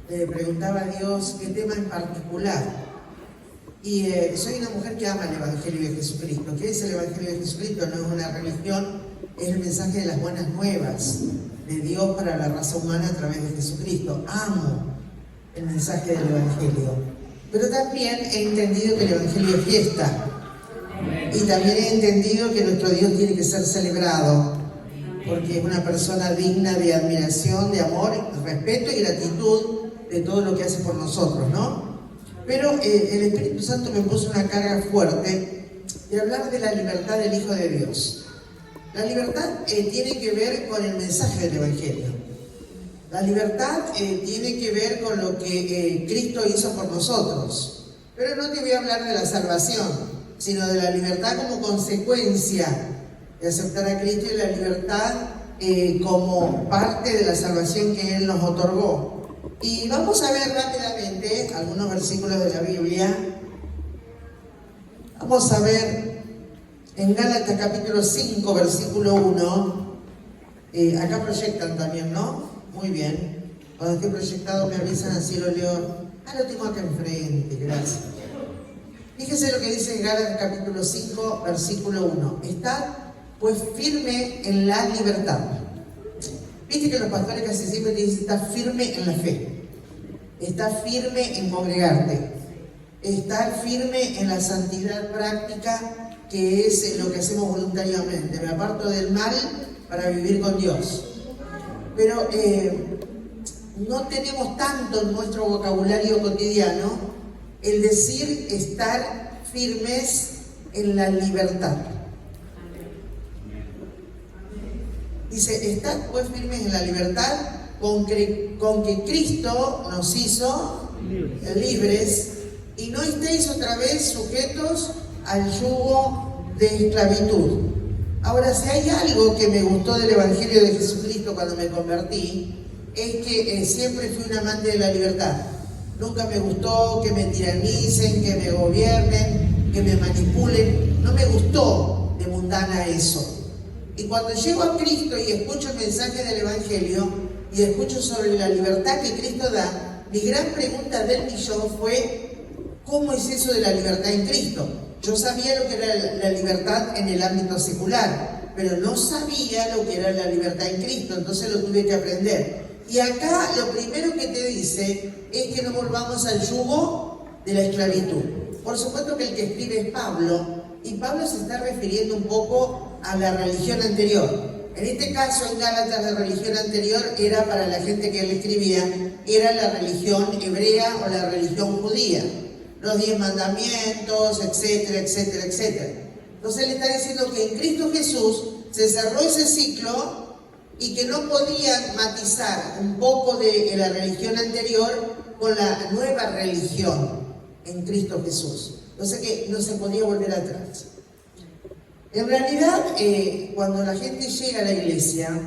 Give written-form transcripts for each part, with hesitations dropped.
le preguntaba a Dios qué tema en particular. Y soy una mujer que ama el Evangelio de Jesucristo. ¿Qué es el Evangelio de Jesucristo? No es una religión, es el mensaje de las buenas nuevas de Dios para la raza humana a través de Jesucristo. Amo el mensaje del Evangelio. Pero también he entendido que el Evangelio es fiesta. Y también he entendido que nuestro Dios tiene que ser celebrado, porque es una persona digna de admiración, de amor, respeto y gratitud de todo lo que hace por nosotros, ¿no? Pero el Espíritu Santo me puso una carga fuerte de hablar de la libertad del Hijo de Dios. La libertad tiene que ver con el mensaje del Evangelio. La libertad tiene que ver con lo que Cristo hizo por nosotros. Pero no te voy a hablar de la salvación, sino de la libertad como consecuencia de aceptar a Cristo y la libertad como parte de la salvación que Él nos otorgó. Y vamos a ver rápidamente algunos versículos de la Biblia. Vamos a ver en Gálatas capítulo 5, versículo 1. Acá proyectan también, ¿no? Muy bien. Cuando esté proyectado me avisan, así lo leo. Lo tengo acá enfrente, gracias. Fíjese lo que dice en Gálatas capítulo 5, versículo 1. Estad pues firme en la libertad. Viste que los pastores casi siempre te dicen, está firme en la fe, está firme en congregarte, está firme en la santidad práctica, que es lo que hacemos voluntariamente. Me aparto del mal para vivir con Dios. Pero no tenemos tanto en nuestro vocabulario cotidiano el decir estar firmes en la libertad. Dice, estad pues firmes en la libertad con que Cristo nos hizo libres, y no estéis otra vez sujetos al yugo de esclavitud. Ahora, si hay algo que me gustó del Evangelio de Jesucristo cuando me convertí, es que siempre fui un amante de la libertad. Nunca me gustó que me tiranicen, que me gobiernen, que me manipulen. No me gustó de mundana eso. Y cuando llego a Cristo y escucho el mensaje del Evangelio y escucho sobre la libertad que Cristo da, mi gran pregunta del millón fue: ¿cómo es eso de la libertad en Cristo? Yo sabía lo que era la libertad en el ámbito secular, pero no sabía lo que era la libertad en Cristo, entonces lo tuve que aprender. Y acá lo primero que te dice es que no volvamos al yugo de la esclavitud. Por supuesto que el que escribe es Pablo, y Pablo se está refiriendo un poco a la religión anterior. En este caso, en Gálatas, la religión anterior era, para la gente que él escribía, era la religión hebrea o la religión judía. Los 10 mandamientos, etcétera, etcétera, etcétera. Entonces él está diciendo que en Cristo Jesús se cerró ese ciclo y que no podían matizar un poco de la religión anterior con la nueva religión en Cristo Jesús. Entonces que no se podía volver atrás. En realidad, cuando la gente llega a la iglesia,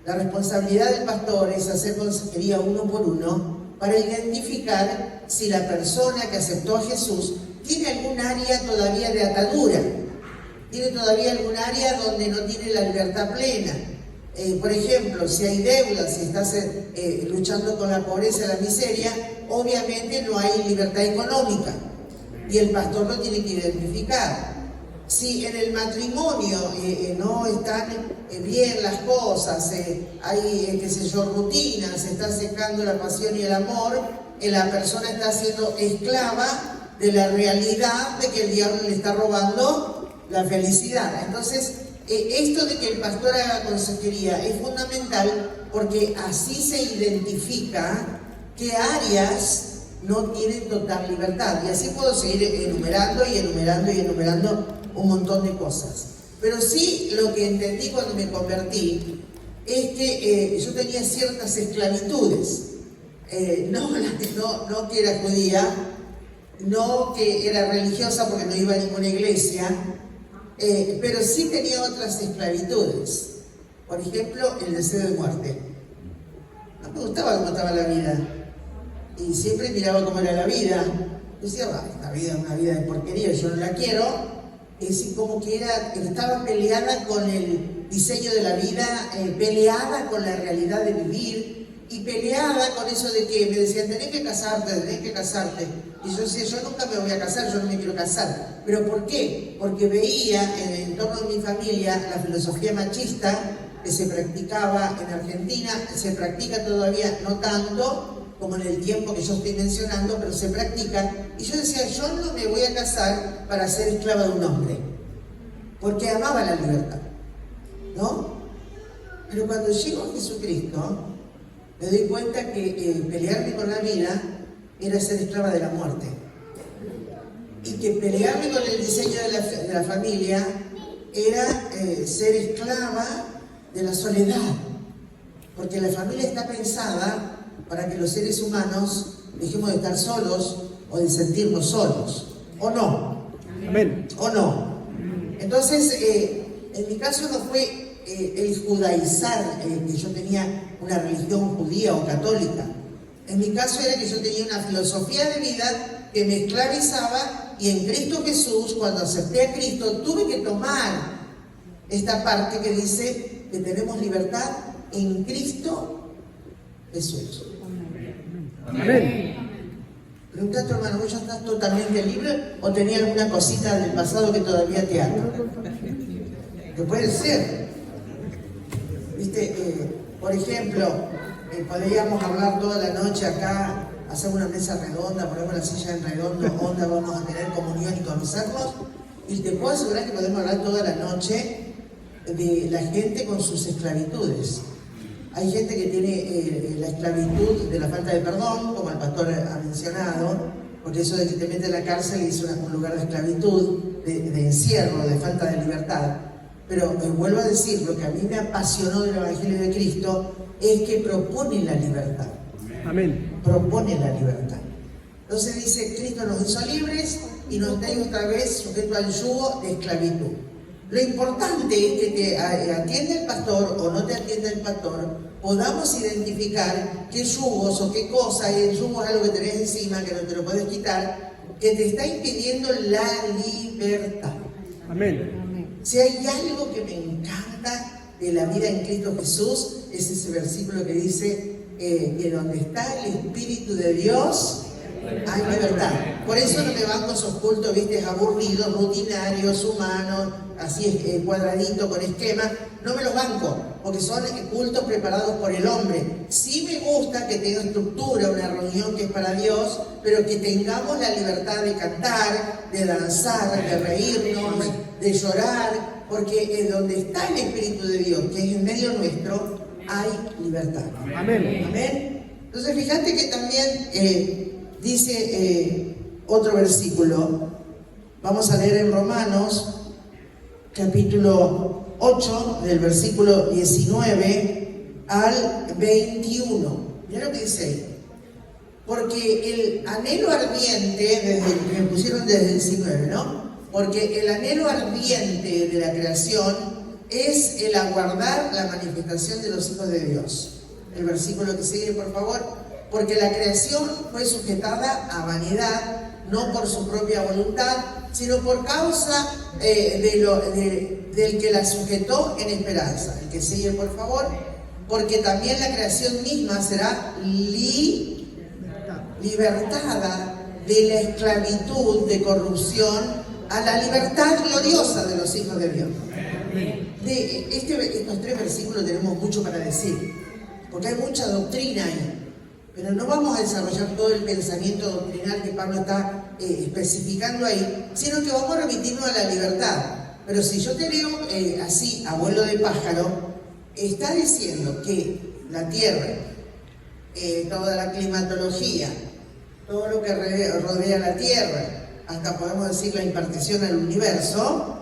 la responsabilidad del pastor es hacer consejería uno por uno para identificar si la persona que aceptó a Jesús tiene algún área todavía de atadura, tiene todavía algún área donde no tiene la libertad plena. Por ejemplo, si hay deudas, si estás luchando con la pobreza y la miseria, obviamente no hay libertad económica y el pastor lo tiene que identificar. Si en el matrimonio no están bien las cosas, hay, qué sé yo, rutinas, se está secando la pasión y el amor, la persona está siendo esclava de la realidad de que el diablo le está robando la felicidad. Entonces, esto de que el pastor haga consejería es fundamental, porque así se identifica qué áreas no tienen total libertad. Y así puedo seguir enumerando y enumerando y enumerando un montón de cosas. Pero sí, lo que entendí cuando me convertí es que yo tenía ciertas esclavitudes. No que era judía, no que era religiosa porque no iba a ninguna iglesia, pero sí tenía otras esclavitudes. Por ejemplo, el deseo de muerte. No me gustaba cómo estaba la vida, y siempre miraba cómo era la vida. Yo decía, esta vida es una vida de porquería, yo no la quiero. Es decir, como que estaba peleada con el diseño de la vida, peleada con la realidad de vivir, y peleada con eso de que me decían, tenés que casarte, tenés que casarte. Y yo decía, yo nunca me voy a casar, yo no me quiero casar. ¿Pero por qué? Porque veía en el entorno de mi familia la filosofía machista que se practicaba en Argentina, se practica todavía, no tanto como en el tiempo que yo estoy mencionando, pero se practica. Y yo decía, yo no me voy a casar para ser esclava de un hombre, porque amaba la libertad, ¿no? Pero cuando llego a Jesucristo, me doy cuenta que pelearme con la vida era ser esclava de la muerte. Y que pelearme con el diseño de la familia era ser esclava de la soledad. Porque la familia está pensada para que los seres humanos dejemos de estar solos o de sentirnos solos. ¿O no? Amén. ¿O no? Entonces, en mi caso no fue el judaizar, que yo tenía una religión judía o católica. En mi caso era que yo tenía una filosofía de vida que me esclavizaba, y en Cristo Jesús, cuando acepté a Cristo, tuve que tomar esta parte que dice que tenemos libertad en Cristo Jesús. Amén. Pregunta a tu hermano, ¿vos ya estás totalmente libre o tenía alguna cosita del pasado que todavía te ata? Que puede ser. ¿Viste? Por ejemplo, podríamos hablar toda la noche acá, hacer una mesa redonda, ponemos la silla en redondo, onda, vamos a tener comunión y conocernos. Y te puedo asegurar que podemos hablar toda la noche de la gente con sus esclavitudes. Hay gente que tiene la esclavitud de la falta de perdón, como el pastor ha mencionado, porque eso de que te mete en la cárcel es un lugar de esclavitud, de encierro, de falta de libertad. Pero vuelvo a decir, lo que a mí me apasionó del Evangelio de Cristo es que propone la libertad. Amén. Propone la libertad. Entonces dice, Cristo nos hizo libres y nos trae otra vez sujeto al yugo de esclavitud. Lo importante es que te atienda el pastor o no te atienda el pastor, podamos identificar qué yugos o qué cosas, y el yugo es algo que tenés encima, que no te lo puedes quitar, que te está impidiendo la libertad. Amén. Si hay algo que me encanta de la vida en Cristo Jesús, es ese versículo que dice que donde está el Espíritu de Dios, hay libertad. Por eso no me banco esos cultos, viste, aburridos, rutinarios, humanos, así cuadradito, con esquema. No me los banco, porque son cultos preparados por el hombre. Sí me gusta que tenga estructura, una reunión que es para Dios, pero que tengamos la libertad de cantar, de danzar, de reírnos, de llorar, porque donde está el Espíritu de Dios, que es en medio nuestro, hay libertad. Amén. Amén. Entonces, fíjate que también dice otro versículo. Vamos a leer en Romanos, capítulo 8, del versículo 19 al 21. Mira lo que dice ahí. Porque el anhelo ardiente, me pusieron desde el 19, ¿no? Porque el anhelo ardiente de la creación es el aguardar la manifestación de los hijos de Dios. El versículo que sigue, por favor. Porque la creación fue sujetada a vanidad, no por su propia voluntad, sino por causa del que la sujetó en esperanza. El que sigue, por favor. Porque también la creación misma será libertada de la esclavitud de corrupción a la libertad gloriosa de los hijos de Dios. De estos tres versículos tenemos mucho para decir, porque hay mucha doctrina ahí. Pero no vamos a desarrollar todo el pensamiento doctrinal que Pablo está especificando ahí, sino que vamos a remitirnos a la libertad. Pero si yo te leo así, a vuelo de pájaro, está diciendo que la tierra, toda la climatología, todo lo que rodea la tierra, hasta podemos decir la impartición al universo,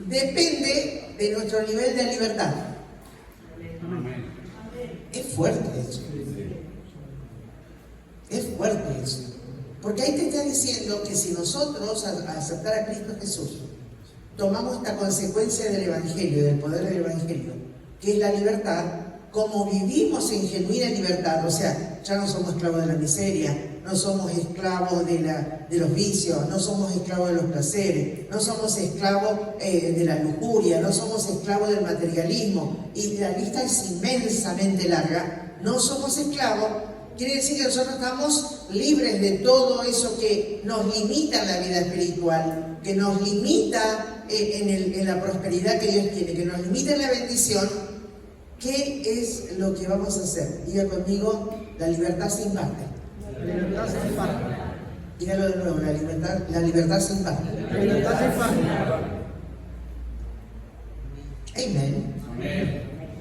depende de nuestro nivel de libertad. Es fuerte eso. Es fuerte eso. Porque ahí te está diciendo que si nosotros, al aceptar a Cristo Jesús, tomamos esta consecuencia del Evangelio, del poder del Evangelio, que es la libertad, como vivimos en genuina libertad, o sea, ya no somos esclavos de la miseria, no somos esclavos de los vicios, no somos esclavos de los placeres, no somos esclavos de la lujuria, no somos esclavos del materialismo, y la lista es inmensamente larga. no somos esclavos, quiere decir que nosotros estamos libres de todo eso que nos limita en la vida espiritual, que nos limita en la prosperidad que Dios tiene, que nos limita en la bendición. ¿Qué es lo que vamos a hacer? Diga conmigo, la libertad se imparte. La libertad se imparte. Dígalo de nuevo, la libertad se imparte. La libertad se imparte. Amén.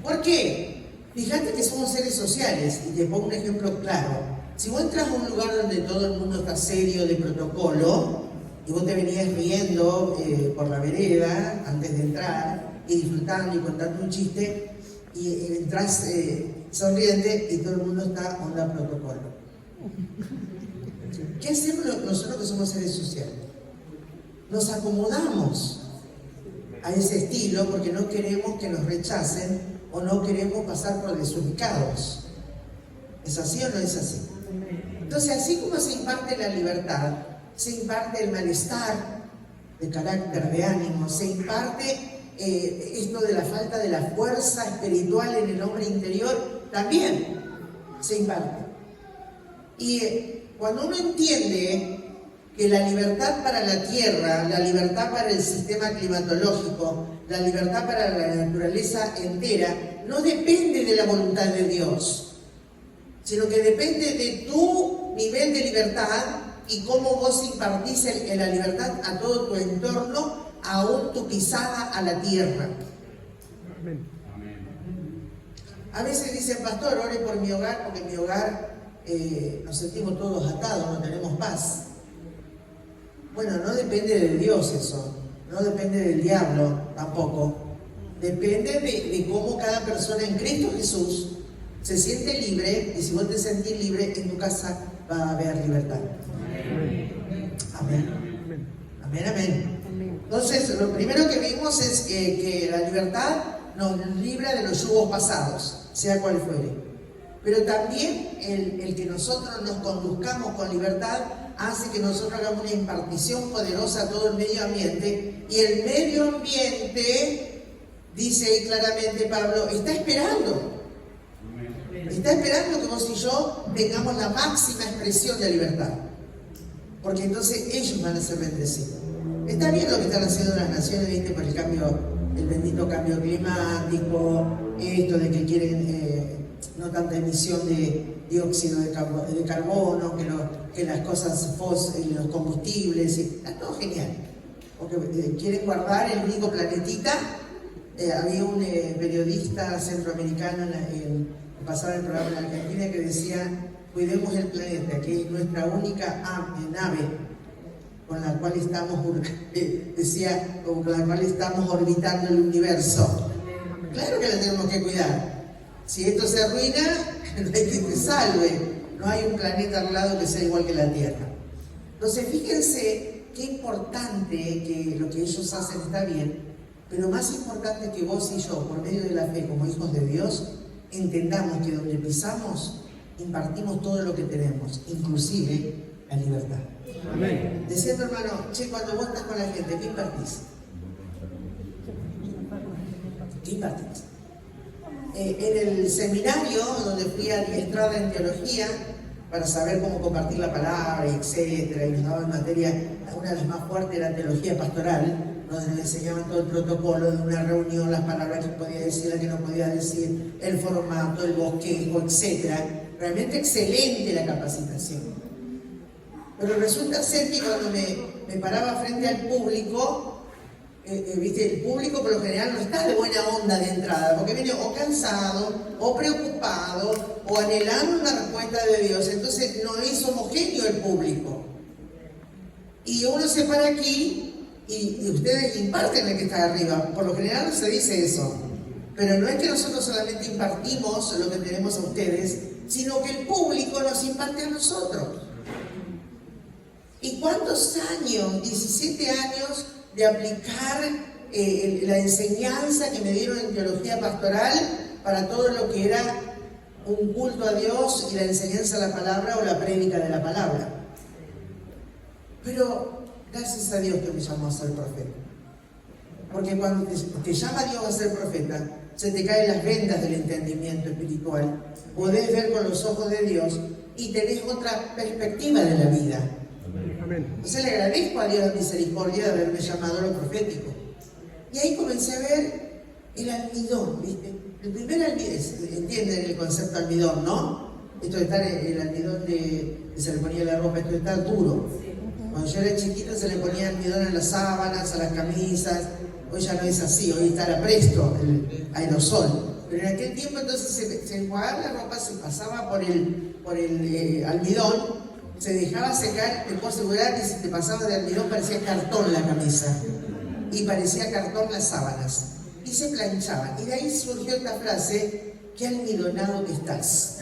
¿Por qué? Fíjate que somos seres sociales, y te pongo un ejemplo claro. Si vos entras a un lugar donde todo el mundo está serio, de protocolo, y vos te venías riendo por la vereda antes de entrar, y disfrutando y contando un chiste, y entras sonriente y todo el mundo está onda protocolo. ¿Qué hacemos nosotros que somos seres sociales? Nos acomodamos a ese estilo porque no queremos que nos rechacen o no queremos pasar por desubicados. ¿Es así o no es así? Entonces, así como se imparte la libertad, se imparte el malestar de carácter, de ánimo, se imparte esto de la falta de la fuerza espiritual en el hombre interior, también se imparte. Y cuando uno entiende que la libertad para la tierra, la libertad para el sistema climatológico, la libertad para la naturaleza entera, no depende de la voluntad de Dios, sino que depende de tu nivel de libertad y cómo vos impartís la libertad a todo tu entorno, aún tu pisada a la tierra. Amén. A veces dicen, pastor, ore por mi hogar, porque en mi hogar nos sentimos todos atados, no tenemos paz. Bueno, no depende de Dios eso, no depende del diablo tampoco. Depende de cómo cada persona en Cristo Jesús se siente libre, y si vos te sentís libre, en tu casa va a haber libertad. Amén. Amén, amén. Entonces, lo primero que vimos es que la libertad nos libra de los yugos pasados, sea cual fuere. Pero también el que nosotros nos conduzcamos con libertad hace que nosotros hagamos una impartición poderosa a todo el medio ambiente. Y el medio ambiente, dice ahí claramente Pablo, está esperando. Está esperando que vos y yo tengamos la máxima expresión de libertad. Porque entonces ellos van a ser bendecidos. Está bien lo que están haciendo las naciones, ¿viste? Por el cambio, el bendito cambio climático, esto de que quieren no tanta emisión de dióxido de carbono, que las cosas fósiles, los combustibles, está todo genial. Porque quieren guardar el único planetita. Había un periodista centroamericano en pasaba el programa en Argentina que decía, cuidemos el planeta, que es nuestra única nave con la cual estamos, decía, con la cual estamos orbitando el universo. Claro que la tenemos que cuidar. Si esto se arruina, no hay quien te salve. No hay un planeta al lado que sea igual que la Tierra. Entonces, fíjense qué importante que lo que ellos hacen está bien, pero más importante que vos y yo, por medio de la fe como hijos de Dios, entendamos que donde pisamos, impartimos todo lo que tenemos, inclusive la libertad. Amén. Decía tu hermano, che, cuando vos estás con la gente, ¿qué impartís? ¿Qué impartís? En el seminario donde fui adiestrada en teología para saber cómo compartir la palabra, etcétera, y nos daban materia, una de las más fuertes era teología pastoral, donde nos enseñaban todo el protocolo de una reunión, las palabras que podía decir, las que no podía decir, el formato, el bosquejo, etcétera. Realmente excelente la capacitación. Pero resulta ser que cuando me paraba frente al público, ¿viste? El público por lo general no está de buena onda de entrada, porque viene o cansado, o preocupado, o anhelando una respuesta de Dios. Entonces no es homogéneo el público. Y uno se para aquí y ustedes imparten el que está arriba. Por lo general no se dice eso. Pero no es que nosotros solamente impartimos lo que tenemos a ustedes, sino que el público nos imparte a nosotros. ¿Y cuántos años? 17 años de aplicar la enseñanza que me dieron en teología pastoral para todo lo que era un culto a Dios y la enseñanza de la palabra o la prédica de la palabra. Pero gracias a Dios que me llamó a ser profeta. Porque cuando te llama Dios a ser profeta, se te caen las vendas del entendimiento espiritual, podés ver con los ojos de Dios y tenés otra perspectiva de la vida. Amén. Entonces le agradezco a Dios la misericordia de haberme llamado a lo profético. Y ahí comencé a ver el almidón, ¿viste? El primer almidón, entienden el concepto almidón, ¿no? Esto de estar el almidón que se le ponía la ropa, esto de estar duro. Cuando yo era chiquita se le ponía almidón a las sábanas, a las camisas. Hoy ya no es así, hoy está la Presto, el aerosol. Pero en aquel tiempo entonces se enjuagaba la ropa, se pasaba por el almidón, se dejaba secar. Te puedo asegurar que si te pasabas de almidón parecía cartón la camisa y parecía cartón las sábanas. Y se planchaban. Y de ahí surgió esta frase: qué almidonado que estás.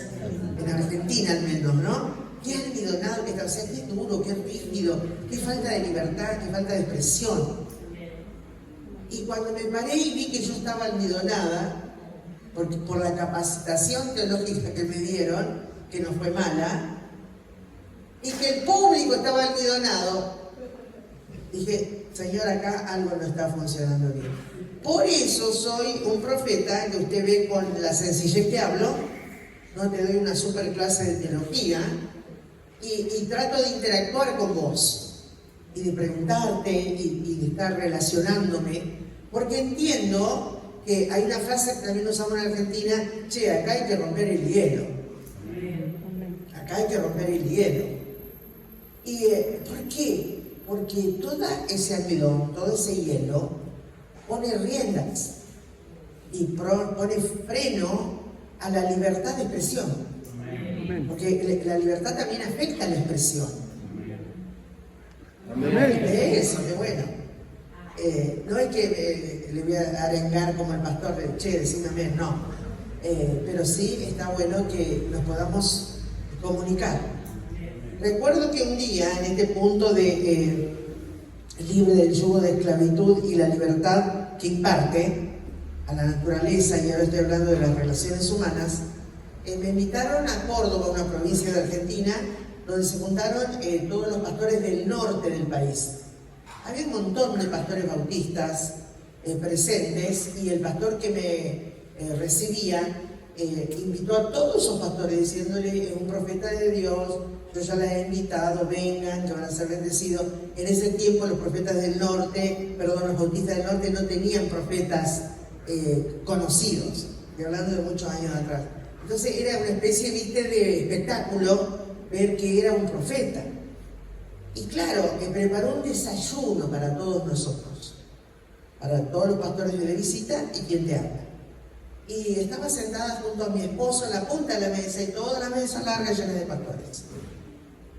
En Argentina al menos, ¿no? Qué almidonado que estás. O sea, qué duro, qué rígido, qué falta de libertad, qué falta de expresión. Y cuando me paré y vi que yo estaba almidonada, porque por la capacitación teológica que me dieron, que no fue mala, y que el público estaba almidonado, dije, Señor, acá algo no está funcionando bien. Por eso soy un profeta que usted ve con la sencillez que hablo, no te doy una super clase de teología, y trato de interactuar con vos, y de preguntarte, y de estar relacionándome, porque entiendo que hay una frase que también usamos en Argentina: che, acá hay que romper el hielo. Acá hay que romper el hielo. ¿Y por qué? Porque todo ese almidón, todo ese hielo, pone riendas y pone freno a la libertad de expresión. Porque la libertad también afecta a la expresión. Eso, qué bueno. No es que le voy a arengar como el pastor de che, decime amén, no. Pero sí está bueno que nos podamos comunicar. Recuerdo que un día, en este punto de libre del yugo de esclavitud y la libertad que imparte a la naturaleza, y ahora estoy hablando de las relaciones humanas, me invitaron a Córdoba, una provincia de Argentina, donde se juntaron todos los pastores del norte del país. Había un montón de pastores bautistas presentes, y el pastor que me recibía invitó a todos esos pastores diciéndole: es un profeta de Dios, yo ya las he invitado, vengan, que van a ser bendecidos. En ese tiempo los profetas del norte, los bautistas del norte no tenían profetas conocidos, estoy hablando de muchos años atrás. Entonces era una especie, viste, de espectáculo ver que era un profeta. Y claro, preparó un desayuno para todos nosotros, para todos los pastores de visita y quien te habla. Y estaba sentada junto a mi esposo en la punta de la mesa, y toda la mesa larga llena de pastores.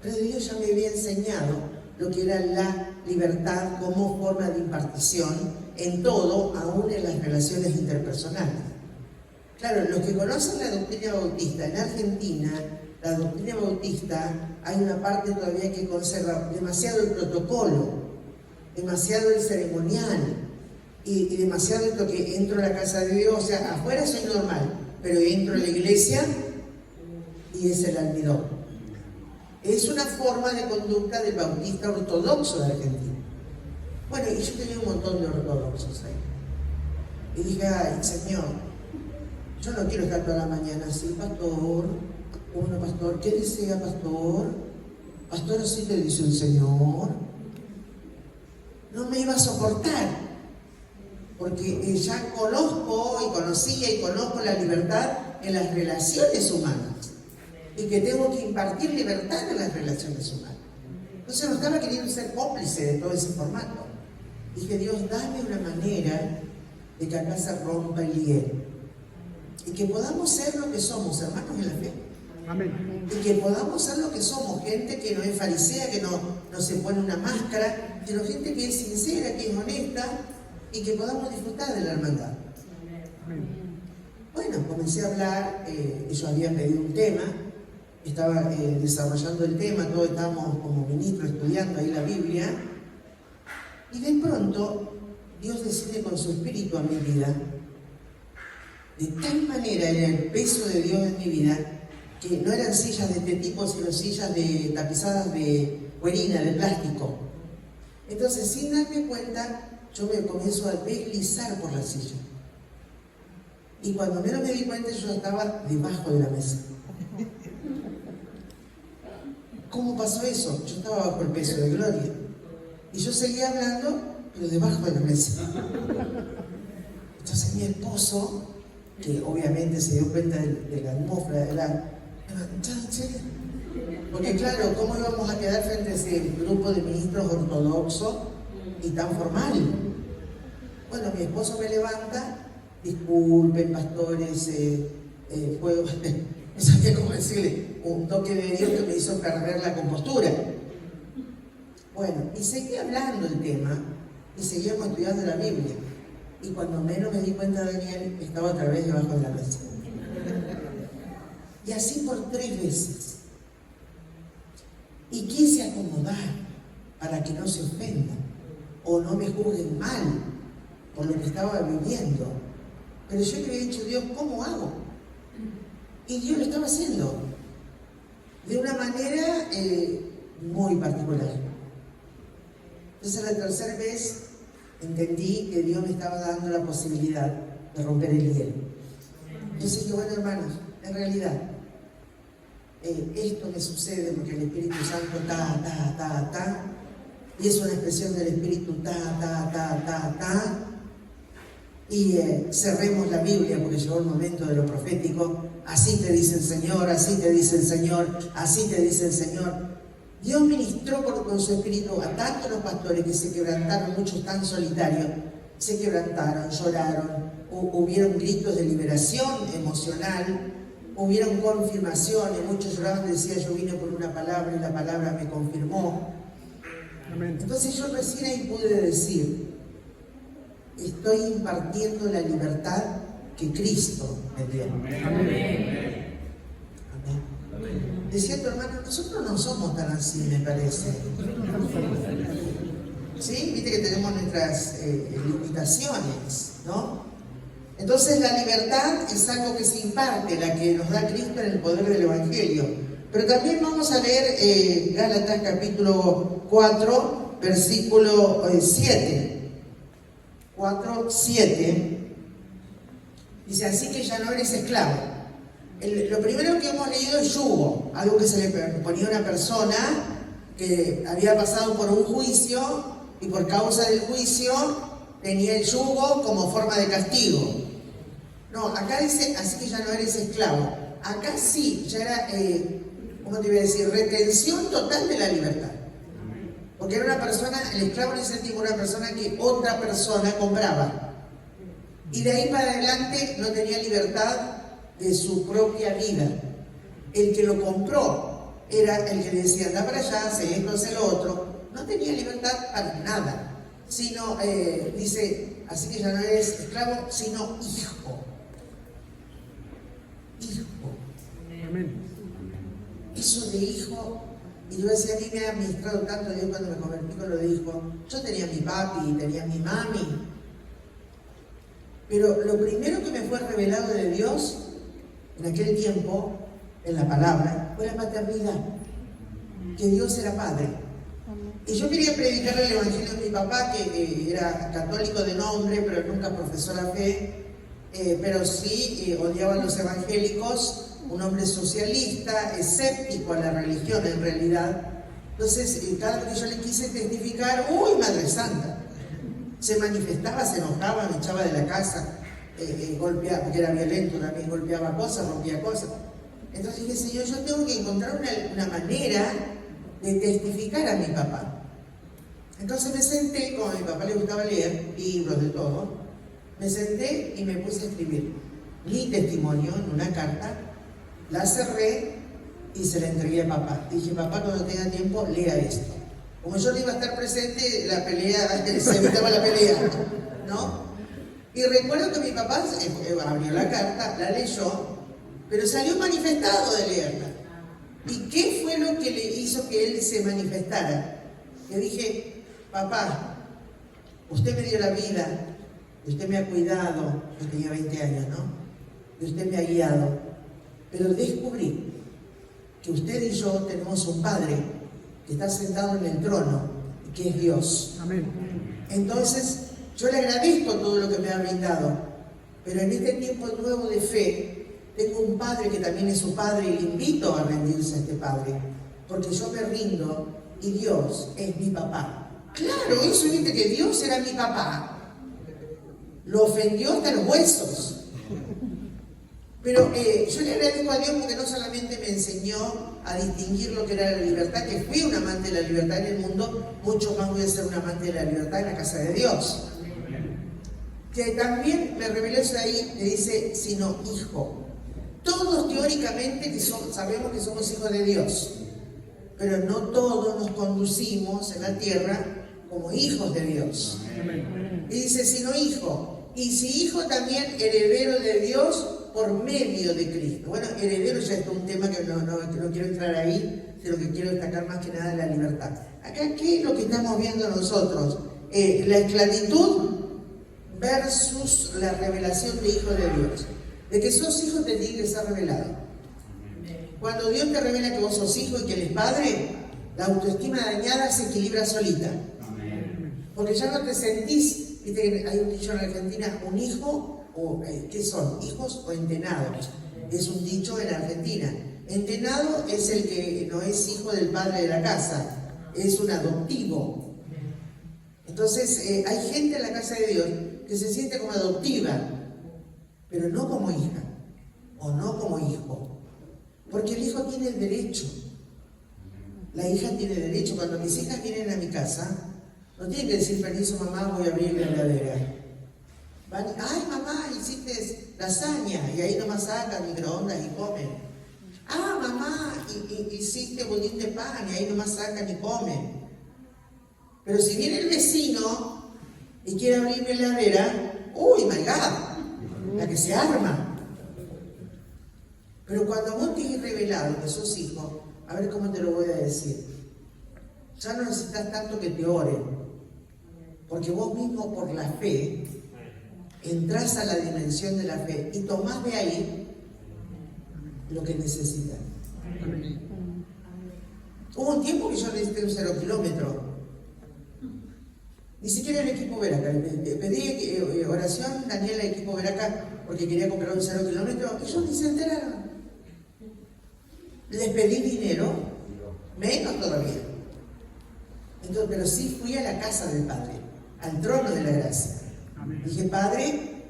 Pero Dios ya me había enseñado lo que era la libertad como forma de impartición en todo, aún en las relaciones interpersonales. Claro, los que conocen la doctrina bautista en Argentina, la doctrina bautista, hay una parte todavía que conserva demasiado el protocolo, demasiado el ceremonial, y demasiado esto que entro a la casa de Dios. O sea, afuera soy normal, pero entro a la iglesia y es el almidón. Es una forma de conducta del bautista ortodoxo de Argentina. Bueno, y yo tenía un montón de ortodoxos ahí. Y dije: ay, Señor, yo no quiero estar toda la mañana así, pastor. Bueno, pastor, ¿qué desea, pastor? Pastor, así te dice el Señor. No me iba a soportar, porque ya conozco y conocía y conozco la libertad en las relaciones humanas, y que tengo que impartir libertad en las relaciones humanas. Entonces no estaba queriendo ser cómplice de todo ese formato. Dije: Dios, dame una manera de que acá se rompa el hielo y que podamos ser lo que somos, hermanos en la fe. Amén. Y que podamos ser lo que somos, gente que no es farisea, que no se pone una máscara, sino gente que es sincera, que es honesta, y que podamos disfrutar de la hermandad. Amén. Bueno, comencé a hablar, ellos habían pedido un tema, estaba desarrollando el tema, todos estábamos como ministros estudiando ahí la Biblia, y de pronto Dios desciende con su espíritu a mi vida. De tal manera era el peso de Dios en mi vida, que no eran sillas de este tipo, sino sillas tapizadas de cuerina, de plástico. Entonces, sin darme cuenta, yo me comienzo a deslizar por la silla. Y cuando menos me di cuenta, yo estaba debajo de la mesa. ¿Cómo pasó eso? Yo estaba bajo el peso de Gloria. Y yo seguía hablando, pero debajo de la mesa. Entonces mi esposo, que obviamente se dio cuenta de la atmósfera, de la... Porque claro, ¿cómo íbamos a quedar frente a ese grupo de ministros ortodoxos y tan formal? Bueno, mi esposo me levanta, disculpen pastores, no sabía cómo decirle, un toque de Dios que me hizo perder la compostura. Bueno, y seguí hablando del tema, y seguíamos estudiando la Biblia. Y cuando menos me di cuenta, Daniel estaba otra vez debajo de la mesa. Y así por 3 veces. Y quise acomodar para que no se ofendan o no me juzguen mal por lo que estaba viviendo. Pero yo le había dicho a Dios, ¿cómo hago? Y Dios lo estaba haciendo de una manera muy particular. Entonces la 3ª vez entendí que Dios me estaba dando la posibilidad de romper el hielo. Entonces dije, bueno hermanos, en realidad esto me sucede porque el Espíritu Santo y es una expresión del Espíritu y cerremos la Biblia porque llegó el momento de lo profético. Así te dice el Señor, así te dice el Señor, así te dice el Señor. Dios ministró con su Espíritu a tantos los pastores que se quebrantaron, muchos tan solitarios, se quebrantaron, lloraron, hubieron gritos de liberación emocional, hubieron confirmaciones, muchos lloraban y decían, yo vine por una palabra y la palabra me confirmó. Amén. Entonces yo recién ahí pude decir, estoy impartiendo la libertad que Cristo me dio. Amén. Amén. Amén. Decía tu hermano, nosotros no somos tan así, me parece. ¿Sí? Viste que tenemos nuestras limitaciones, ¿no? Entonces la libertad es algo que se imparte, la que nos da Cristo en el poder del Evangelio. Pero también vamos a leer Gálatas capítulo 4, versículo 7. 4, 7. Dice, así que ya no eres esclavo. Lo primero que hemos leído es yugo, algo que se le ponía a una persona que había pasado por un juicio y por causa del juicio tenía el yugo como forma de castigo. No, acá dice, así que ya no eres esclavo. Acá sí, ya era, ¿cómo te iba a decir? Retención total de la libertad. Porque era una persona, el esclavo en ese tiempo era una persona que otra persona compraba. Y de ahí para adelante no tenía libertad de su propia vida. El que lo compró era el que le decía, anda para allá, hace esto, hace lo otro. No tenía libertad para nada. Sino, dice, así que ya no eres esclavo, sino hijo. Hijo. Amén. Eso de hijo, y yo decía, a mí me ha administrado tanto Dios cuando me convertí con lo de hijo. Yo tenía mi papi, tenía mi mami. Pero lo primero que me fue revelado de Dios en aquel tiempo, en la palabra, fue la paternidad. Que Dios era padre. Y yo quería predicar el evangelio de mi papá, que era católico de nombre, pero nunca profesó la fe, pero sí odiaba a los evangélicos, un hombre socialista, escéptico a la religión en realidad. Entonces, cada vez que yo le quise testificar, ¡uy, Madre Santa! Se manifestaba, se enojaba, me echaba de la casa, golpeaba, porque era violento también, golpeaba cosas, rompía cosas. Entonces dije, Señor, yo tengo que encontrar una manera de testificar a mi papá. Entonces me senté, como a mi papá le gustaba leer libros de todo, me senté y me puse a escribir mi testimonio en una carta, la cerré y se la entregué a papá. Dije, papá, cuando tenga tiempo, lea esto. Como yo no iba a estar presente, la pelea, se evitaba la pelea, ¿no? Y recuerdo que mi papá abrió la carta, la leyó, pero salió manifestado de leerla. ¿Y qué fue lo que le hizo que él se manifestara? Le dije, papá, usted me dio la vida, usted me ha cuidado, yo tenía 20 años, ¿no? Y usted me ha guiado, pero descubrí que usted y yo tenemos un Padre que está sentado en el trono, y que es Dios. Amén. Entonces, yo le agradezco todo lo que me ha brindado, Pero en este tiempo nuevo de fe, tengo un padre que también es su padre y le invito a rendirse a este padre, porque yo me rindo y Dios es mi papá. Claro, eso dice que Dios era mi papá. Lo ofendió hasta los huesos. Pero yo le agradezco a Dios porque no solamente me enseñó a distinguir lo que era la libertad, que fui un amante de la libertad en el mundo, mucho más voy a ser un amante de la libertad en la casa de Dios. Que también me reveló eso ahí, me dice, sino hijo. Todos teóricamente que sabemos que somos hijos de Dios, pero no todos nos conducimos en la tierra como hijos de Dios. Y dice, sino hijo. Y si hijo también heredero de Dios por medio de Cristo. Bueno, heredero ya es un tema que no quiero entrar ahí, sino que quiero destacar más que nada la libertad. Acá, ¿qué es lo que estamos viendo nosotros? La esclavitud versus la revelación de hijo de Dios. De que sos hijo te tiene que ser revelado. Cuando Dios te revela que vos sos hijo y que Él es padre, la autoestima dañada se equilibra solita. Porque ya no te sentís, viste que hay un dicho en Argentina, un hijo, o ¿qué son? ¿Hijos o entenados? Es un dicho en Argentina. Entenado es el que no es hijo del padre de la casa, es un adoptivo. Entonces hay gente en la casa de Dios que se siente como adoptiva, pero no como hija, o no como hijo. Porque el hijo tiene el derecho. La hija tiene derecho. Cuando mis hijas vienen a mi casa, no tienen que decir, permiso mamá, voy a abrir la heladera. Van, ay mamá, hiciste lasaña, y ahí nomás sacan microondas y comen. Ah mamá, hiciste budín de pan, y ahí nomás sacan y comen. Pero si viene el vecino y quiere abrir mi heladera, uy, my God, la que se arma. Pero cuando vos tienes revelado que sos hijo, a ver cómo te lo voy a decir. Ya no necesitas tanto que te oren, porque vos mismo por la fe entrás a la dimensión de la fe y tomás de ahí lo que necesitas. Hubo un tiempo que yo necesité un 0 kilómetro. Ni siquiera el equipo Veraca. Pedí oración, Daniela, equipo Veraca, porque quería comprar un 0 kilómetro, y ellos ni se enteraron. Les pedí dinero, menos todavía. Entonces, pero sí fui a la casa del Padre, al trono de la gracia. Dije, Padre,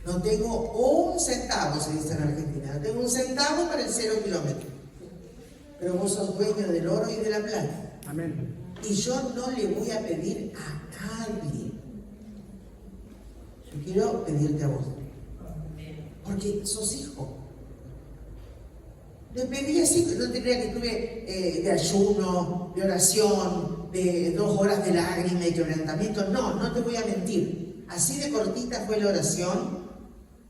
no tengo un centavo, se dice en Argentina, no tengo un centavo para el 0 kilómetro. Pero vos sos dueño del oro y de la plata. Amén. Y yo no le voy a pedir a nadie. Yo quiero pedirte a vos. Porque sos hijo. Le pedí así, no te creas que estuve de ayuno, de oración, de 2 horas de lágrima y quebrantamiento. No, no te voy a mentir. Así de cortita fue la oración,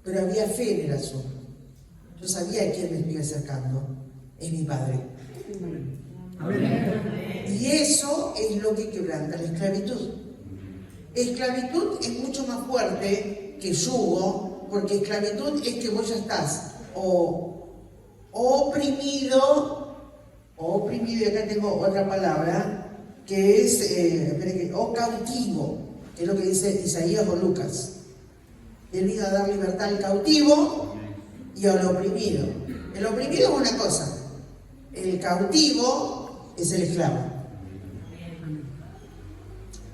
pero había fe en el asunto. Yo sabía a quién me estoy acercando. Es mi Padre. Amén. Y eso es lo que quebranta la esclavitud. Esclavitud es mucho más fuerte que yugo, porque esclavitud es que vos ya estás oprimido, y acá tengo otra palabra, que es cautivo, que es lo que dice Isaías o Lucas. Él vino a dar libertad al cautivo y al oprimido. El oprimido es una cosa, el cautivo es el esclavo.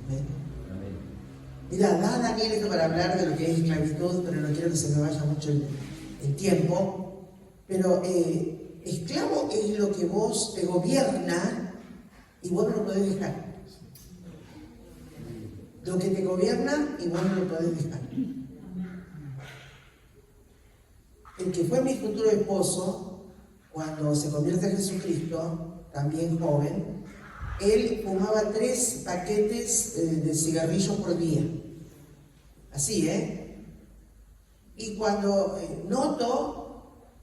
Amén. Mira, da Daniel esto para hablar de lo que es esclavitud, pero no quiero que se me vaya mucho el tiempo. Pero esclavo es lo que vos te gobierna y vos no lo podés dejar. Lo que te gobierna y vos no lo podés dejar. El que fue mi futuro esposo, cuando se convierte en Jesucristo, también joven, él fumaba 3 paquetes de cigarrillos por día. Así, Y cuando noto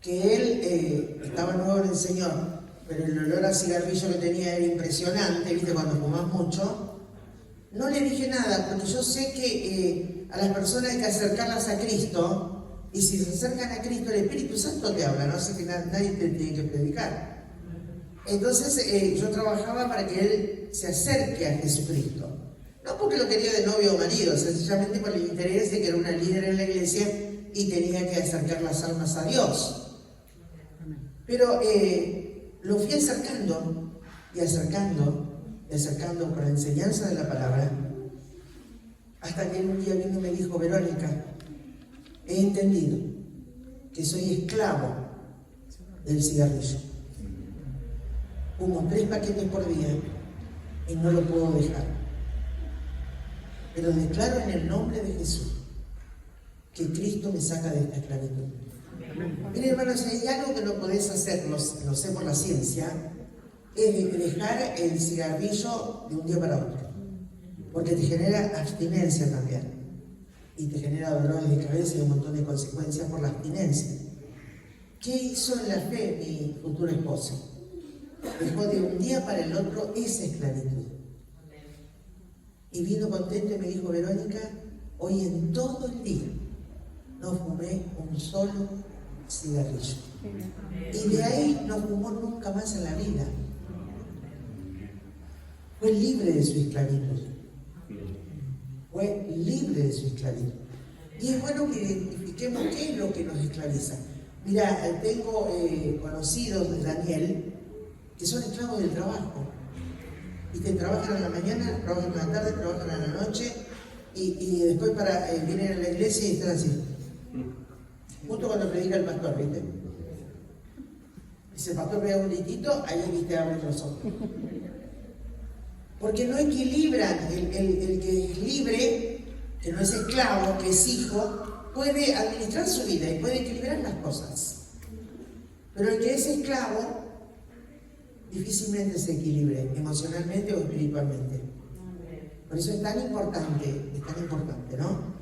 que él estaba nuevo en el Señor, pero el olor a cigarrillo que tenía era impresionante, ¿viste? Cuando fumas mucho, no le dije nada, porque yo sé que a las personas hay que acercarlas a Cristo, y si se acercan a Cristo, el Espíritu Santo te habla, no sé que nadie te tiene que predicar. Entonces yo trabajaba para que él se acerque a Jesucristo. No porque lo quería de novio o marido, sencillamente por el interés de que era una líder en la iglesia y tenía que acercar las almas a Dios. Pero lo fui acercando y acercando y acercando con la enseñanza de la palabra, hasta que un día vino y me dijo: Verónica, he entendido que soy esclavo del cigarrillo. Fumo 3 paquetes por día y no lo puedo dejar. Pero declaro en el nombre de Jesús que Cristo me saca de esta esclavitud. Miren, hermanos, si hay algo que no podés hacer, lo sé por la ciencia, es dejar el cigarrillo de un día para otro. Porque te genera abstinencia también. Y te genera dolores de cabeza y un montón de consecuencias por la abstinencia. ¿Qué hizo en la fe mi futuro esposo? Dejó de un día para el otro esa esclavitud. Y vino contento y me dijo: Verónica, hoy en todo el día no fumé un solo cigarrillo. Y de ahí no fumó nunca más en la vida. Fue libre de su esclavitud. Fue libre de su esclavitud. Y es bueno que identifiquemos qué es lo que nos esclaviza. Mira, tengo conocidos de Daniel que son esclavos del trabajo. Y que trabajan en la mañana, trabajan en la tarde, trabajan en la noche y después vienen a la iglesia y están así. Justo cuando predica el pastor, ¿viste? Y si el pastor pega un litito, ahí viste, abren los ojos. Porque no equilibran. El que es libre, que no es esclavo, que es hijo, puede administrar su vida y puede equilibrar las cosas. Pero el que es esclavo difícilmente se equilibre emocionalmente o espiritualmente. Por eso es tan importante, ¿no?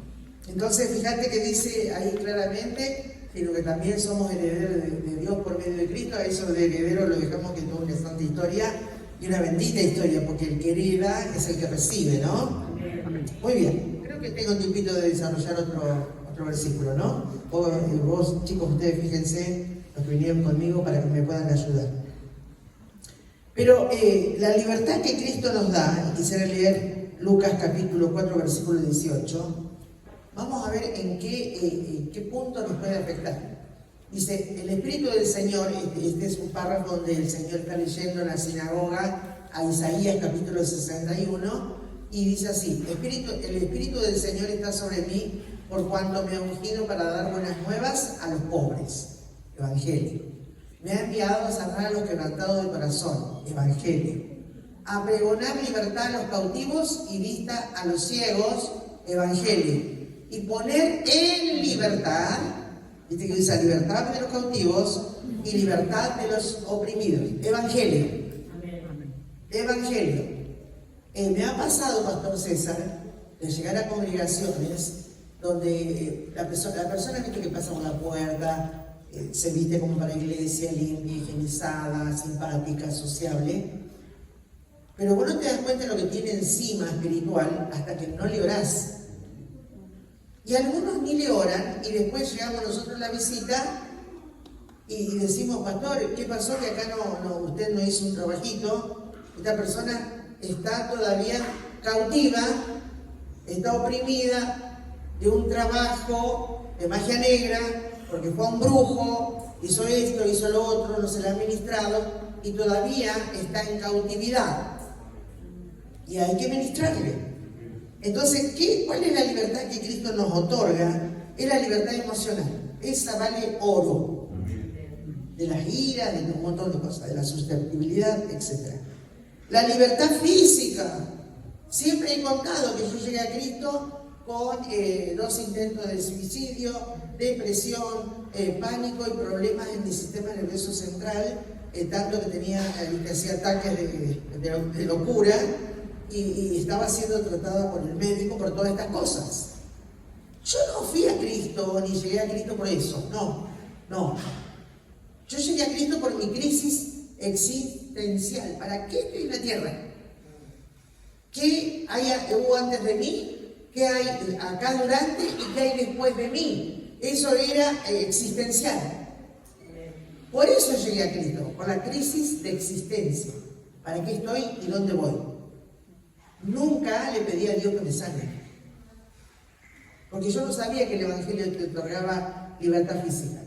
Entonces, fíjate que dice ahí claramente, sino que también somos herederos de Dios por medio de Cristo. A eso de heredero lo dejamos, que es toda una santa historia y una bendita historia, porque el que hereda es el que recibe, ¿no? Muy bien, creo que tengo tiempito de desarrollar otro versículo, ¿no? Vos, chicos, ustedes fíjense, los que vinieron conmigo para que me puedan ayudar. Pero la libertad que Cristo nos da, y quisiera leer Lucas capítulo 4, versículo 18, vamos a ver en qué punto nos puede afectar. Dice: el Espíritu del Señor, este es un párrafo donde el Señor está leyendo en la sinagoga a Isaías capítulo 61, y dice así: el Espíritu del Señor está sobre mí, por cuanto me ha ungido para dar buenas nuevas a los pobres, evangelio. Me ha enviado a sanar a los quebrantados de corazón, evangelio. A pregonar libertad a los cautivos y vista a los ciegos, evangelio. Y poner en libertad, viste que dice libertad de los cautivos y libertad de los oprimidos, evangelio. Evangelio. Me ha pasado, Pastor César, de llegar a congregaciones donde la persona viste que pasa por la puerta, se viste como para iglesia, limpia, higienizada, simpática, sociable, pero vos no te das cuenta de lo que tiene encima espiritual hasta que no le orás. Y algunos ni le oran, y después llegamos nosotros a la visita y decimos: pastor, ¿qué pasó? Que acá usted no hizo un trabajito. Esta persona está todavía cautiva, está oprimida de un trabajo de magia negra, porque fue a un brujo, hizo esto, hizo lo otro, no se le ha administrado y todavía está en cautividad. Y hay que ministrarle. Entonces, ¿cuál es la libertad que Cristo nos otorga? Es la libertad emocional. Esa vale oro. De las iras, de un montón de cosas, de la susceptibilidad, etc. La libertad física. Siempre he contado que yo llegué a Cristo con 2 intentos de suicidio, depresión, pánico y problemas en mi sistema nervioso central, tanto que hacía ataques de locura y estaba siendo tratada por el médico por todas estas cosas. Yo no fui a Cristo ni llegué a Cristo por eso, no. Yo llegué a Cristo por mi crisis existencial. ¿Para qué estoy en la tierra? ¿Qué hubo antes de mí? ¿Qué hay acá durante y qué hay después de mí? Eso era existencial. Por eso llegué a Cristo, con la crisis de existencia. ¿Para qué estoy y dónde voy? Nunca le pedí a Dios que me sane. Porque yo no sabía que el Evangelio te otorgaba libertad física.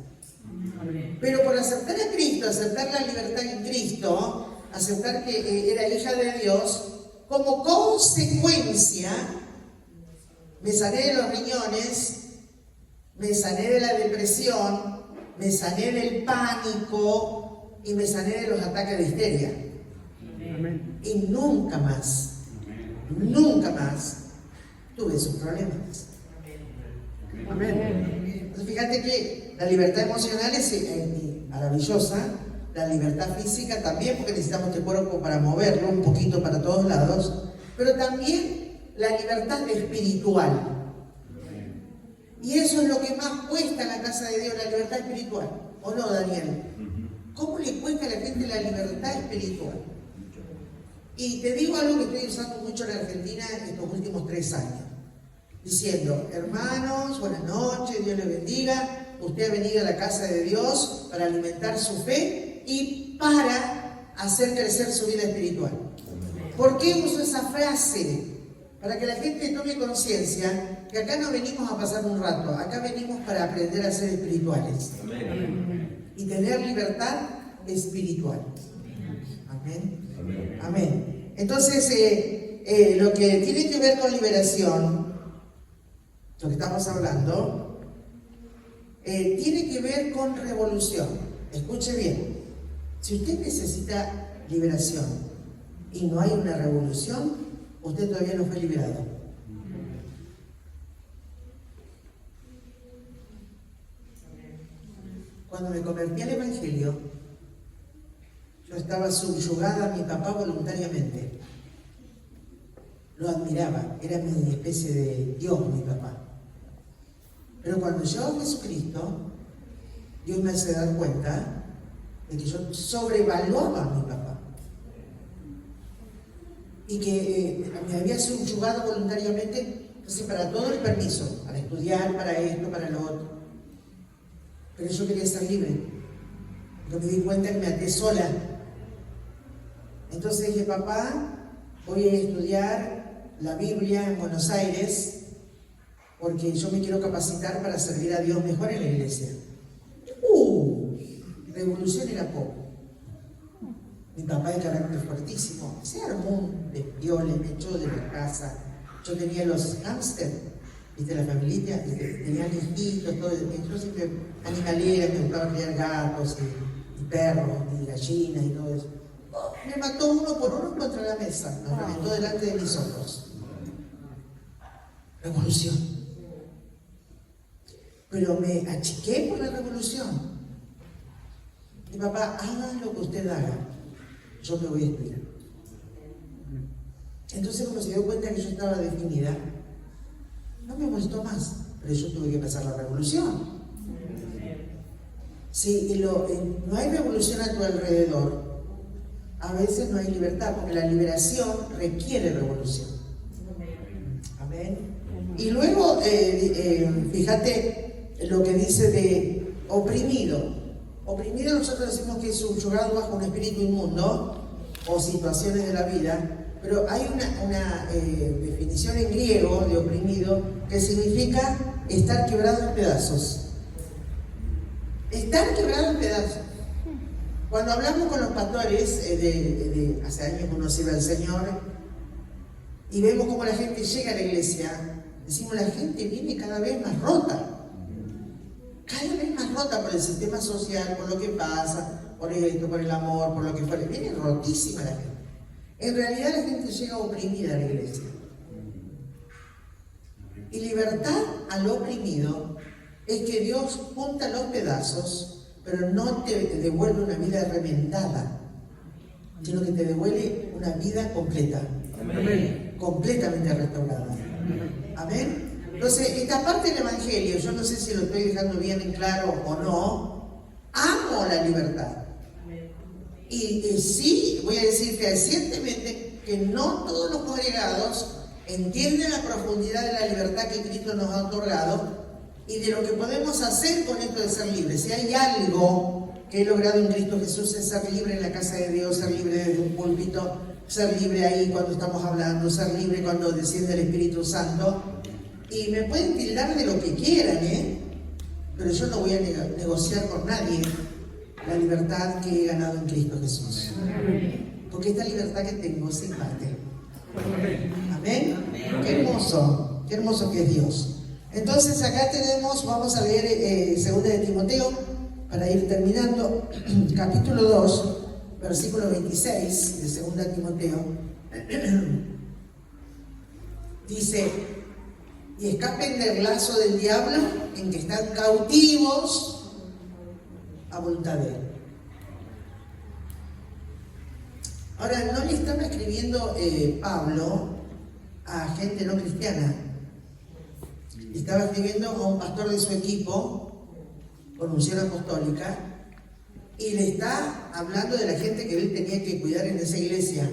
Pero por aceptar a Cristo, aceptar la libertad en Cristo, aceptar que era hija de Dios, como consecuencia, me sané de los riñones, me sané de la depresión, me sané del pánico y me sané de los ataques de histeria. Amén. Y nunca más tuve esos problemas. Amén. Entonces fíjate que la libertad emocional es maravillosa, la libertad física también, porque necesitamos este cuerpo para moverlo un poquito para todos lados, pero también la libertad espiritual. Y eso es lo que más cuesta en la casa de Dios, la libertad espiritual. ¿O no, Daniel? ¿Cómo le cuesta a la gente la libertad espiritual? Y te digo algo que estoy usando mucho en Argentina en estos últimos 3 años. Diciendo, hermanos, buenas noches, Dios les bendiga. Usted ha venido a la casa de Dios para alimentar su fe y para hacer crecer su vida espiritual. ¿Por qué uso esa frase? Para que la gente tome conciencia que acá no venimos a pasar un rato, acá venimos para aprender a ser espirituales. Y tener libertad espiritual. Amén. Amén. Entonces, lo que tiene que ver con liberación, lo que estamos hablando, tiene que ver con revolución. Escuche bien. Si usted necesita liberación y no hay una revolución, usted todavía no fue liberado. Cuando me convertí al Evangelio, yo estaba subyugada a mi papá voluntariamente. Lo admiraba, era mi especie de Dios, mi papá. Pero cuando llegó a Jesucristo, Dios me hace dar cuenta de que yo sobrevaluaba a mi papá. Y que me había subyugado voluntariamente, entonces para todo el permiso, para estudiar, para esto, para lo otro. Pero yo quería ser libre. Yo me di cuenta que me até sola. Entonces dije, papá, voy a estudiar la Biblia en Buenos Aires porque yo me quiero capacitar para servir a Dios mejor en la iglesia. Revolución era poco. Mi papá de carácter fuertísimo, se armó un despiole, me echó de la casa. Yo tenía los hámster, ¿viste? La familia, tenían hijitos, todo. Yo siempre animalera, me gustaba criar gatos y perros y gallinas y todo eso. Me mató uno por uno contra la mesa, nos reventó delante de mis ojos. Revolución. Pero me achiqué por la revolución. Mi papá, haga lo que usted haga, yo me voy a estudiar. Entonces, como se dio cuenta que yo estaba definida, no me molestó más, pero yo tuve que pasar la revolución. Si no hay revolución a tu alrededor, a veces no hay libertad, porque la liberación requiere revolución. Amén. Y luego, fíjate lo que dice de oprimido. Oprimido nosotros decimos que es subyugado bajo un espíritu inmundo o situaciones de la vida, pero hay una definición en griego de oprimido que significa estar quebrado en pedazos. Estar quebrado en pedazos. Cuando hablamos con los pastores, hace años que uno sirve al Señor, y vemos cómo la gente llega a la iglesia, decimos la gente viene cada vez más rota. Cada vez más rota por el sistema social, por lo que pasa, por esto, por el amor, por lo que fuera. Viene rotísima la gente. En realidad la gente llega oprimida a la iglesia. Y libertad al oprimido es que Dios junta los pedazos, pero no te devuelve una vida reventada, sino que te devuelve una vida completa. Amén. Completamente restaurada. Amén. Entonces, esta parte del Evangelio, yo no sé si lo estoy dejando bien en claro o no, amo la libertad. Y sí, voy a decir fehacientemente que no todos los congregados entienden la profundidad de la libertad que Cristo nos ha otorgado y de lo que podemos hacer con esto de ser libres. Si hay algo que he logrado en Cristo Jesús es ser libre en la casa de Dios, ser libre desde un púlpito, ser libre ahí cuando estamos hablando, ser libre cuando desciende el Espíritu Santo. Y me pueden tildar de lo que quieran, pero yo no voy a negociar con nadie la libertad que he ganado en Cristo Jesús. Porque esta libertad que tengo se imparte. Amén. Qué hermoso que es Dios. Entonces acá tenemos, vamos a leer 2 de Timoteo, para ir terminando, capítulo 2, versículo 26 de 2 Timoteo. Dice: y escapen del lazo del diablo en que están cautivos a voluntad de él. Ahora, no le estaba escribiendo Pablo a gente no cristiana. Le estaba escribiendo a un pastor de su equipo con unción apostólica, y le está hablando de la gente que él tenía que cuidar en esa iglesia.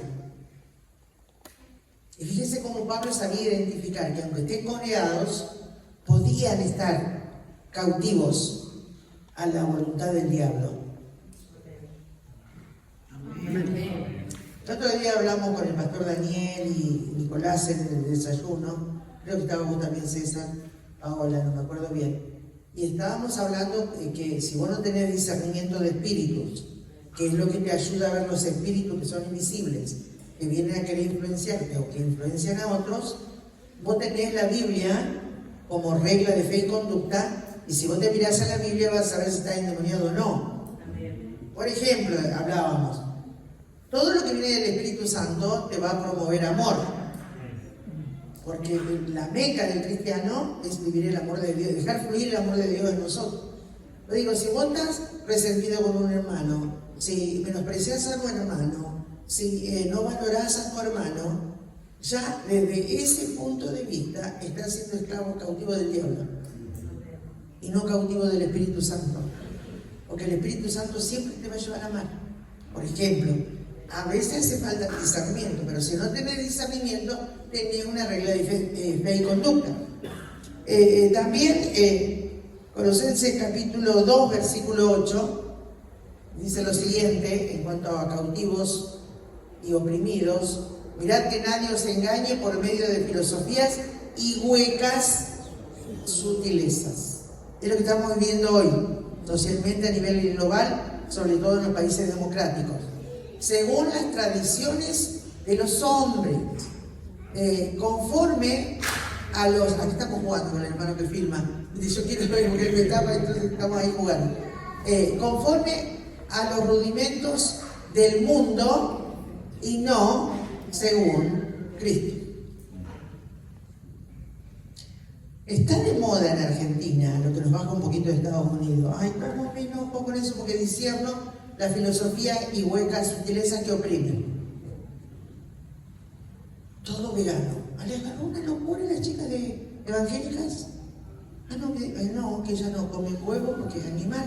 Y fíjense cómo Pablo sabía identificar que aunque estén coreados, podían estar cautivos a la voluntad del diablo. El otro día hablamos con el pastor Daniel y Nicolás en el desayuno, creo que estaba vos también, César, Paola, no me acuerdo bien, y estábamos hablando de que si vos no tenés discernimiento de espíritus, que es lo que te ayuda a ver los espíritus que son invisibles, que vienen a querer influenciarte o que influencian a otros, vos tenés la Biblia como regla de fe y conducta, y si vos te mirás a la Biblia vas a saber si estás endemoniado o no. Por ejemplo, hablábamos, todo lo que viene del Espíritu Santo te va a promover amor, porque la meca del cristiano es vivir el amor de Dios, dejar fluir el amor de Dios en nosotros. Lo digo, si vos estás resentido con un hermano, si menosprecias a tu hermano, si no valorás a tu hermano, ya desde ese punto de vista estás siendo esclavo, cautivo del diablo y no cautivo del Espíritu Santo, porque el Espíritu Santo siempre te va a llevar a amar. Por ejemplo, a veces hace falta discernimiento, pero si no tenés discernimiento, tenés una regla de fe y conducta. También Colosenses capítulo 2, versículo 8, dice lo siguiente en cuanto a cautivos y oprimidos: mirad que nadie os engañe por medio de filosofías y huecas sutilezas. Es lo que estamos viviendo hoy, socialmente a nivel global, sobre todo en los países democráticos. Según las tradiciones de los hombres, conforme a los... Aquí estamos jugando con el hermano que filma. Yo quiero ver porque él me tapa, entonces estamos ahí jugando. Conforme a los rudimentos del mundo y no según Cristo. Está de moda en Argentina, lo que nos baja un poquito de Estados Unidos. Ay, ¿cómo me enojo con eso? Porque discierno la filosofía y huecas sutilezas que oprimen. Todo vegano. ¿Le agarró una locura a las chicas evangélicas? Que ella no come huevo porque es animal,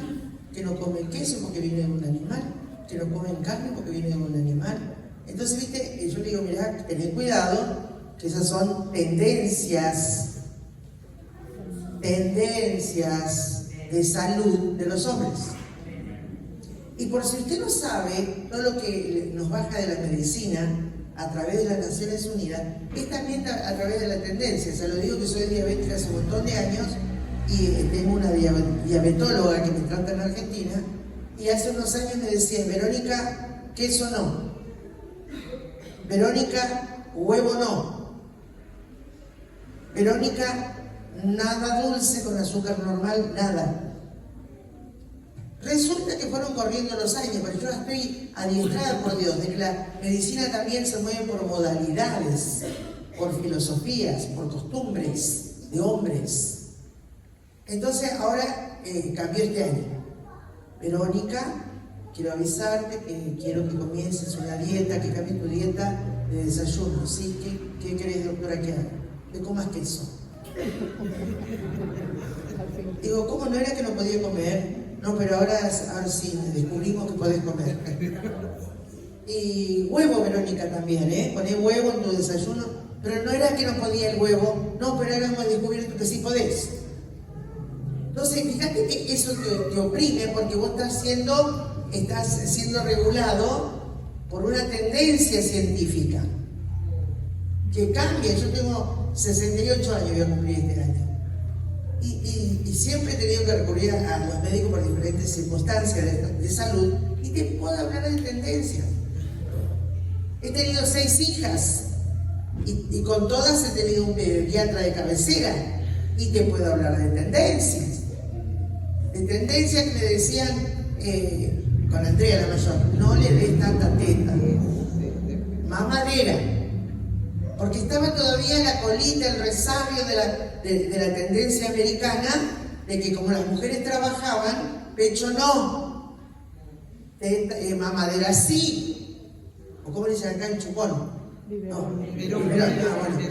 que no come queso porque viene de un animal, que no comen carne porque viene de un animal. Entonces, viste, yo le digo, mirá, tened cuidado, que esas son tendencias de salud de los hombres. Y por si usted no sabe, todo lo que nos baja de la medicina a través de las Naciones Unidas es también a través de la tendencia. Se lo digo que soy diabética hace un montón de años y tengo una diabetóloga que me trata en Argentina, y hace unos años me decía: Verónica, queso no, Verónica, huevo no, Verónica, nada dulce con azúcar normal, nada. Resulta que fueron corriendo los años, pero yo estoy adiestrada por Dios, de que la medicina también se mueve por modalidades, por filosofías, por costumbres de hombres. Entonces ahora cambió este año. Verónica, quiero avisarte que quiero que comiences una dieta, que cambies tu dieta de desayuno. ¿Sí? ¿Qué querés, doctora, que haga? Que comas queso. Digo, ¿cómo no era que no podía comer? No, pero ahora sí, descubrimos que podés comer. Y huevo, Verónica, también, Poné huevo en tu desayuno. Pero no era que no podía el huevo, no, pero ahora hemos descubierto que sí podés. Entonces, fíjate que eso te oprime porque vos estás siendo regulado por una tendencia científica que cambia. Yo tengo 68 años, voy a cumplir este año. Y siempre he tenido que recurrir a los médicos por diferentes circunstancias de salud y te puedo hablar de tendencias. He tenido 6 hijas y con todas he tenido un pediatra de cabecera y te puedo hablar de tendencias. De tendencias que me decían con Andrea la mayor, no le des tanta teta, mamadera, porque estaba todavía la colita, el resabio de la tendencia americana de que como las mujeres trabajaban, pecho no, mamadera sí, o como le dicen acá en chupón. Biberón.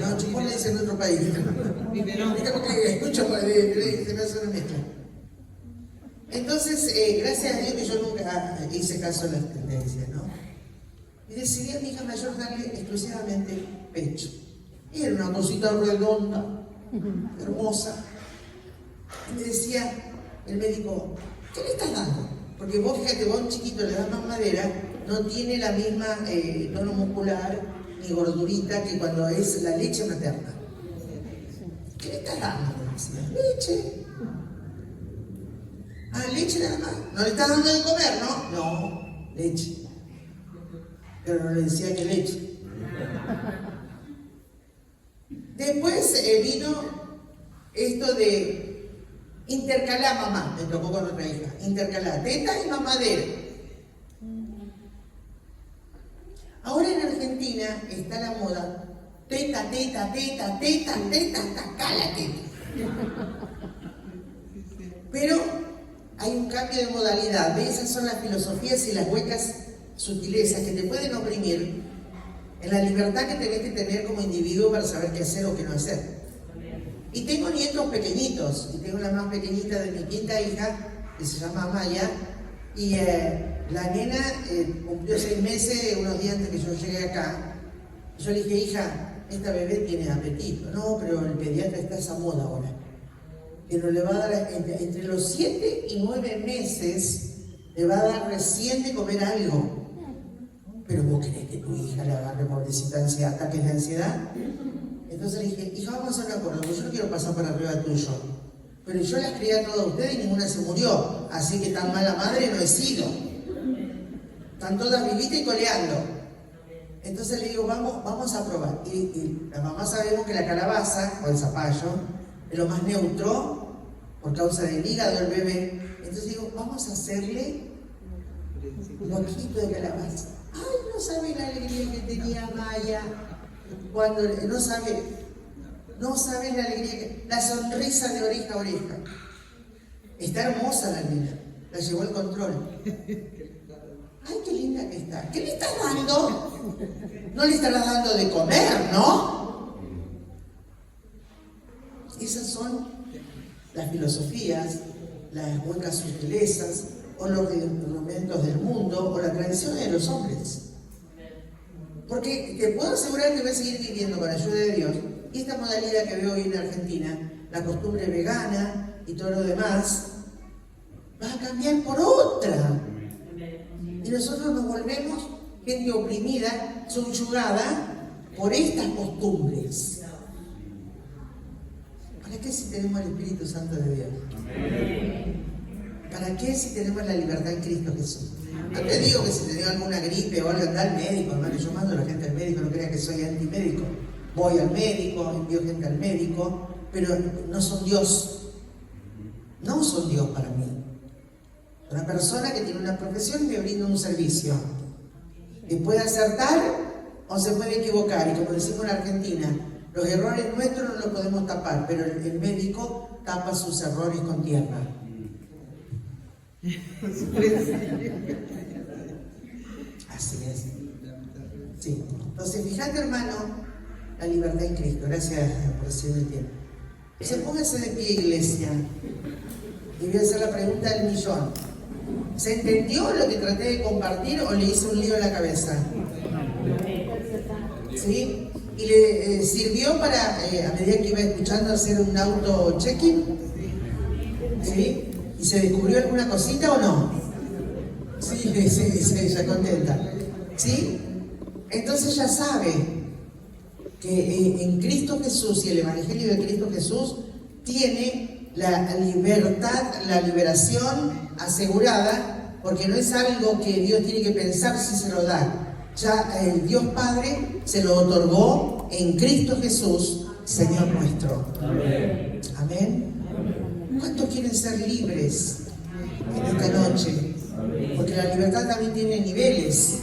No, chupón le dicen en otro país. Biberón. Porque escucho, se me hace una mezcla. Entonces, gracias a Dios que yo nunca hice caso de las tendencias, ¿no? Y decidí a mi hija mayor darle exclusivamente pecho. Y era una cosita redonda, hermosa. Y me decía el médico, ¿qué le estás dando? Porque vos, fíjate, vos a un chiquito le das mamadera, no tiene la misma tono muscular ni gordurita que cuando es la leche materna. ¿Qué le estás dando? Me decía, leche. Ah, leche nada más. ¿No le estás dando de comer, no? No, leche. Pero no le decía que leche. Después vino esto de intercalar mamá, me tocó con otra hija, intercalar teta y mamadera. Ahora en Argentina está la moda teta, hasta acá la teta. Pero hay un cambio de modalidad, ¿ves? Esas son las filosofías y las huecas sutilezas que te pueden oprimir en la libertad que tenés que tener como individuo para saber qué hacer o qué no hacer. Y tengo nietos pequeñitos, y tengo la más pequeñita de mi quinta hija, que se llama Maya, y la nena cumplió 6 meses, unos días antes que yo llegué acá. Yo le dije, hija, esta bebé tiene apetito. No, pero el pediatra está a esa moda ahora. Pero le va a dar, entre los 7 y 9 meses, le va a dar recién de comer algo. Pero vos querés que tu hija le agarre, pobrecita, ataques de ansiedad. Entonces le dije, hija, vamos a hacer un acuerdo, porque yo no quiero pasar por arriba tuyo. Pero yo las crié a todas ustedes y ninguna se murió. Así que tan mala madre no he sido. Están todas vivitas y coleando. Entonces le digo, vamos a probar. Y la mamá sabemos que la calabaza, o el zapallo, es lo más neutro por causa del hígado del bebé. Entonces digo, vamos a hacerle un ojito de calabaza. Ay, no sabe la alegría que tenía Maya cuando no sabe la alegría, la sonrisa de oreja a oreja. Está hermosa la nena, la llevó el control. Ay, qué linda que está. ¿Qué le estás dando? No le estarás dando de comer, ¿no? Esas son las filosofías, las huecas sutilezas, o los argumentos del mundo, o las tradiciones de los hombres. Porque te puedo asegurar que voy a seguir viviendo con la ayuda de Dios. Y esta modalidad que veo hoy en Argentina, la costumbre vegana y todo lo demás, va a cambiar por otra. Y nosotros nos volvemos gente oprimida, subyugada por estas costumbres. ¿Para qué si tenemos el Espíritu Santo de Dios? ¿Para qué si tenemos la libertad en Cristo Jesús? No te digo que si te dio alguna gripe o algo, anda al médico, hermano. Yo mando a la gente al médico, no crean que soy antimédico. Voy al médico, envío gente al médico, pero no son Dios. No son Dios para mí. Una persona que tiene una profesión y me brinda un servicio. Que puede acertar o se puede equivocar. Y como decimos en Argentina, los errores nuestros no los podemos tapar, pero el médico tapa sus errores con tierra. Así es. Sí. Entonces, fíjate, hermano, la libertad en Cristo. Gracias por recibir el tiempo. Se póngase de pie, iglesia. Y voy a hacer la pregunta del millón. ¿Se entendió lo que traté de compartir o le hice un lío en la cabeza? ¿Sí? ¿Y le sirvió para, a medida que iba escuchando, hacer un auto-check-in? ¿Sí? ¿Y se descubrió alguna cosita o no? Sí, ella contenta. ¿Sí? Entonces ya sabe que en Cristo Jesús y el Evangelio de Cristo Jesús tiene la libertad, la liberación asegurada, porque no es algo que Dios tiene que pensar si se lo da. Ya el Dios Padre se lo otorgó en Cristo Jesús, Señor nuestro. Amén. Amén. ¿Cuántos quieren ser libres en esta noche? Porque la libertad también tiene niveles.